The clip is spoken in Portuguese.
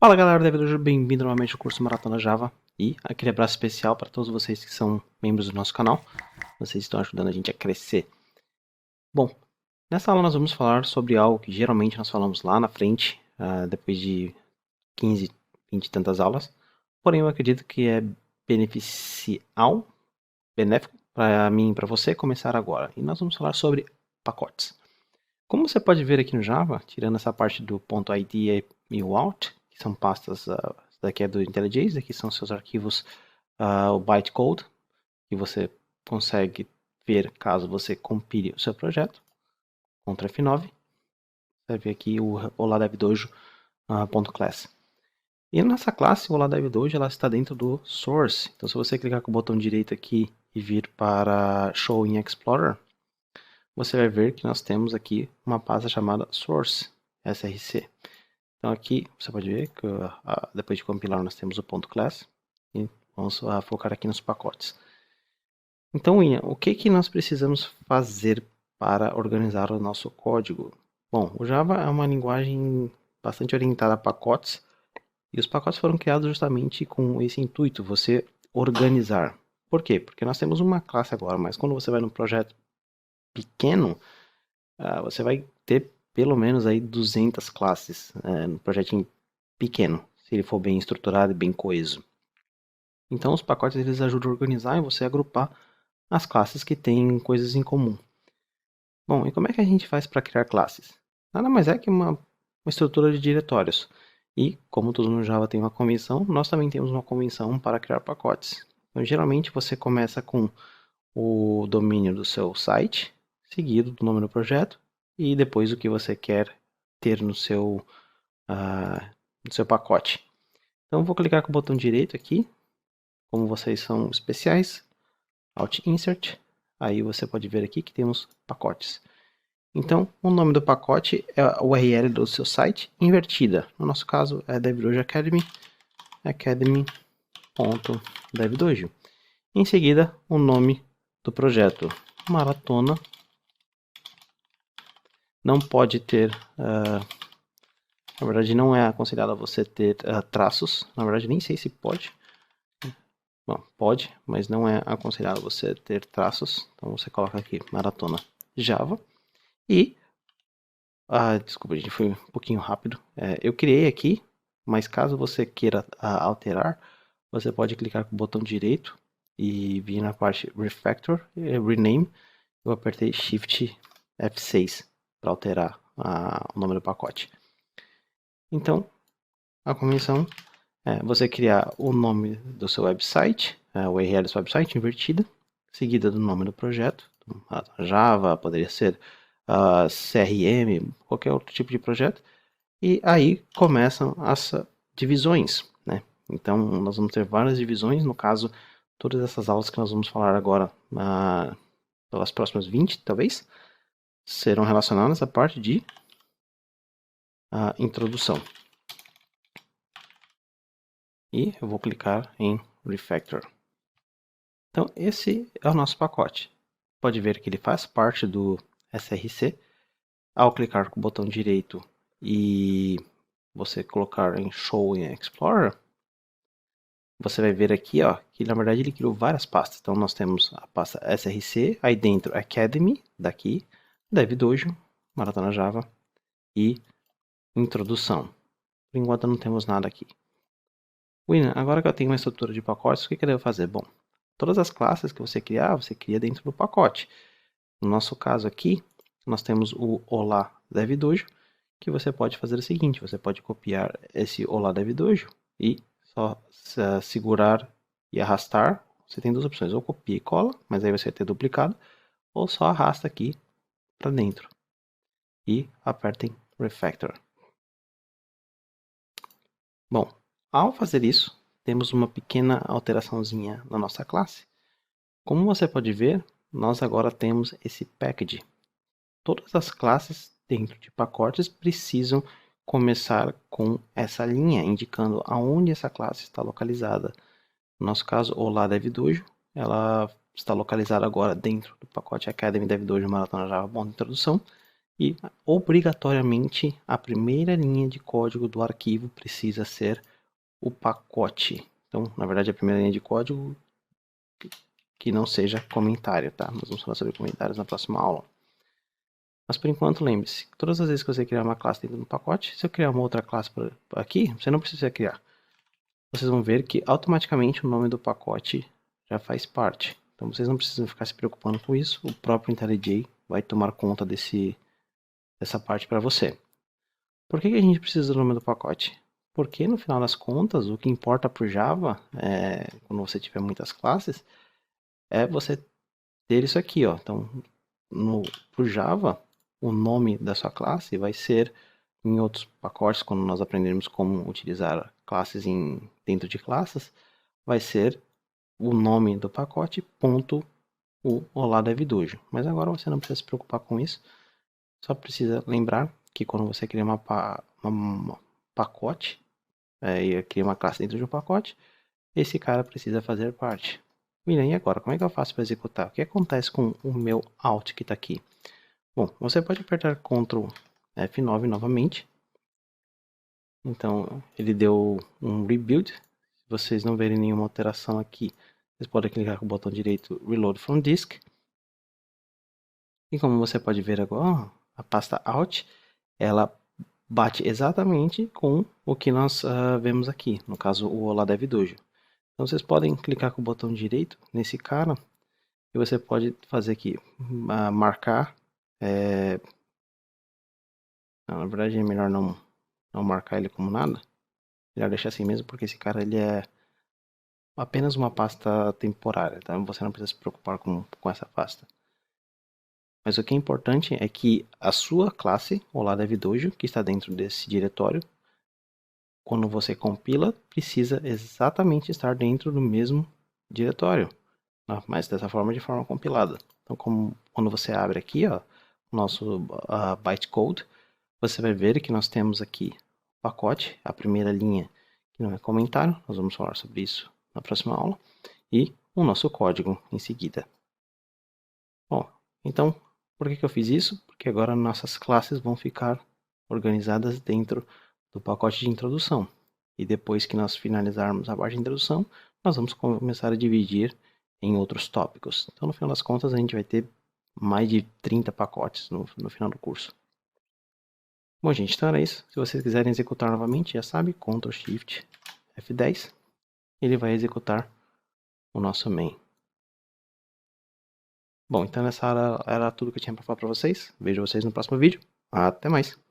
Fala galera, David, bem-vindo novamente ao curso Maratona Java e aquele abraço especial para todos vocês que são membros do nosso canal. Vocês estão ajudando a gente a crescer. Bom, nessa aula nós vamos falar sobre algo que geralmente nós falamos lá na frente, depois de 15, 20 e tantas aulas. Porém, eu acredito que é benéfico para mim e para você começar agora. E nós vamos falar sobre pacotes. Como você pode ver aqui no Java, tirando essa parte do .id e o out, que são pastas, daqui é do IntelliJ, aqui são seus arquivos, o bytecode, que você consegue ver caso você compile o seu projeto, Ctrl F9, você vai ver aqui o olaDevDojo.class. E nessa classe, o olaDevDojo, ela está dentro do source, então se você clicar com o botão direito aqui e vir para Show in Explorer, você vai ver que nós temos aqui uma pasta chamada source, src. Então aqui você pode ver que depois de compilar nós temos o .class e vamos focar aqui nos pacotes. Então, Ian, o que nós precisamos fazer para organizar o nosso código? Bom, o Java é uma linguagem bastante orientada a pacotes e os pacotes foram criados justamente com esse intuito, você organizar. Por quê? Porque nós temos uma classe agora, mas quando você vai num projeto pequeno, você vai ter pelo menos aí 200 classes no projetinho pequeno, se ele for bem estruturado e bem coeso. Então os pacotes eles ajudam a organizar e você agrupar as classes que têm coisas em comum. Bom, e como é que a gente faz para criar classes? Nada mais é que uma estrutura de diretórios. E, como tudo no Java tem uma convenção, nós também temos uma convenção para criar pacotes. Então, geralmente você começa com o domínio do seu site, seguido do nome do projeto, e depois o que você quer ter no seu pacote. Então vou clicar com o botão direito aqui, como vocês são especiais, Alt Insert, aí você pode ver aqui que temos pacotes. Então o nome do pacote é a URL do seu site invertida, no nosso caso é DevDojo Academy, academy.devdojo. Em seguida o nome do projeto, Maratona. Não pode ter, na verdade não é aconselhado você ter traços, na verdade nem sei se pode. Bom, pode, mas não é aconselhado você ter traços, então você coloca aqui Maratona Java. E, desculpa gente, foi um pouquinho rápido, eu criei aqui, mas caso você queira alterar, você pode clicar com o botão direito e vir na parte Refactor, Rename, eu apertei Shift F6 para alterar o nome do pacote. Então, a convenção é você criar o nome do seu website, o URL do seu website invertida, seguida do nome do projeto, Java, poderia ser CRM, qualquer outro tipo de projeto, e aí começam as divisões, né? Então, nós vamos ter várias divisões, no caso, todas essas aulas que nós vamos falar agora, pelas próximas 20, talvez, serão relacionadas à parte de introdução. E eu vou clicar em Refactor. Então, esse é o nosso pacote. Pode ver que ele faz parte do src. Ao clicar com o botão direito e você colocar em Show in Explorer, você vai ver aqui que na verdade ele criou várias pastas. Então, nós temos a pasta src, aí dentro Academy, daqui, DevDojo, Maratona Java e Introdução. Por enquanto não temos nada aqui. William, agora que eu tenho uma estrutura de pacotes, o que eu devo fazer? Bom, todas as classes que você criar, você cria dentro do pacote. No nosso caso aqui, nós temos o olaDevDojo, que você pode fazer o seguinte, você pode copiar esse olaDevDojo e só segurar e arrastar. Você tem duas opções, ou copia e cola, mas aí você vai ter duplicado, ou só arrasta aqui para dentro e apertem Refactor. Bom, ao fazer isso, temos uma pequena alteraçãozinha na nossa classe. Como você pode ver, nós agora temos esse package. Todas as classes dentro de pacotes precisam começar com essa linha, indicando aonde essa classe está localizada. No nosso caso, o olaDevDojo, ela está localizada agora dentro do pacote Academy DevDojo Maratona Java Introdução, E obrigatoriamente a primeira linha de código do arquivo precisa ser o pacote. Então, na verdade, a primeira linha de código que não seja comentário, tá? Nós vamos falar sobre comentários na próxima aula. Mas por enquanto, lembre-se, todas as vezes que você criar uma classe dentro do pacote, se eu criar uma outra classe aqui, você não precisa criar. Vocês vão ver que automaticamente o nome do pacote já faz parte. Então vocês não precisam ficar se preocupando com isso, o próprio IntelliJ vai tomar conta dessa parte para você. Por que a gente precisa do nome do pacote? Porque no final das contas, o que importa para o Java, quando você tiver muitas classes, é você ter isso aqui, ó. Então, pro Java, o nome da sua classe vai ser em outros pacotes, quando nós aprendermos como utilizar classes dentro de classes, vai ser o nome do pacote ponto o Olá DevDojo. Mas agora você não precisa se preocupar com isso, só precisa lembrar que quando você cria uma pacote, e cria uma classe dentro de um pacote, esse cara precisa fazer parte. William, e agora? Como é que eu faço para executar? O que acontece com o meu Alt que está aqui? Bom, você pode apertar Ctrl F9 novamente. Então, ele deu um rebuild. Se vocês não verem nenhuma alteração aqui, vocês podem clicar com o botão direito Reload from Disk. E como você pode ver agora, a pasta Alt, ela bate exatamente com o que nós vemos aqui, no caso o Olá DevDojo. Então vocês podem clicar com o botão direito nesse cara e você pode fazer aqui, marcar, na verdade é melhor não marcar ele como nada, melhor deixar assim mesmo, porque esse cara ele é apenas uma pasta temporária, tá? Você não precisa se preocupar com essa pasta. Mas o que é importante é que a sua classe, Olá DevDojo, que está dentro desse diretório, quando você compila, precisa exatamente estar dentro do mesmo diretório, mas dessa forma, de forma compilada. Então, quando você abre aqui, ó, o nosso bytecode, você vai ver que nós temos aqui o pacote, a primeira linha, que não é comentário, nós vamos falar sobre isso na próxima aula, e o nosso código em seguida. Bom, então, por que eu fiz isso? Porque agora nossas classes vão ficar organizadas dentro do pacote de introdução. E depois que nós finalizarmos a parte de introdução, nós vamos começar a dividir em outros tópicos. Então, no final das contas, a gente vai ter mais de 30 pacotes no final do curso. Bom, gente, então era isso. Se vocês quiserem executar novamente, já sabe, Ctrl Shift F10, ele vai executar o nosso main. Bom, então nessa hora era tudo que eu tinha para falar para vocês. Vejo vocês no próximo vídeo. Até mais!